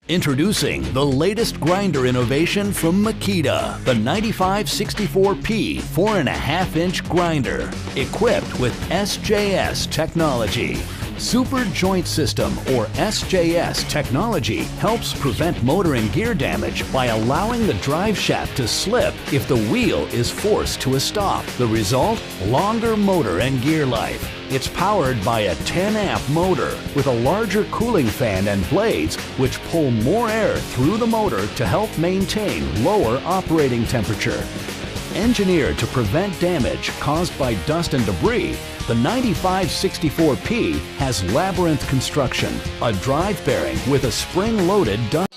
Introducing the latest grinder innovation from Makita, the 9564P 4.5-inch grinder, equipped with SJS technology. Super Joint System, or SJS technology, helps prevent motor and gear damage by allowing the drive shaft to slip if the wheel is forced to a stop. The result? Longer motor and gear life. It's powered by a 10-amp motor with a larger cooling fan and blades which pull more air through the motor to help maintain lower operating temperature. Engineered to prevent damage caused by dust and debris, the 9564P has Labyrinth construction, a drive bearing with a spring-loaded dust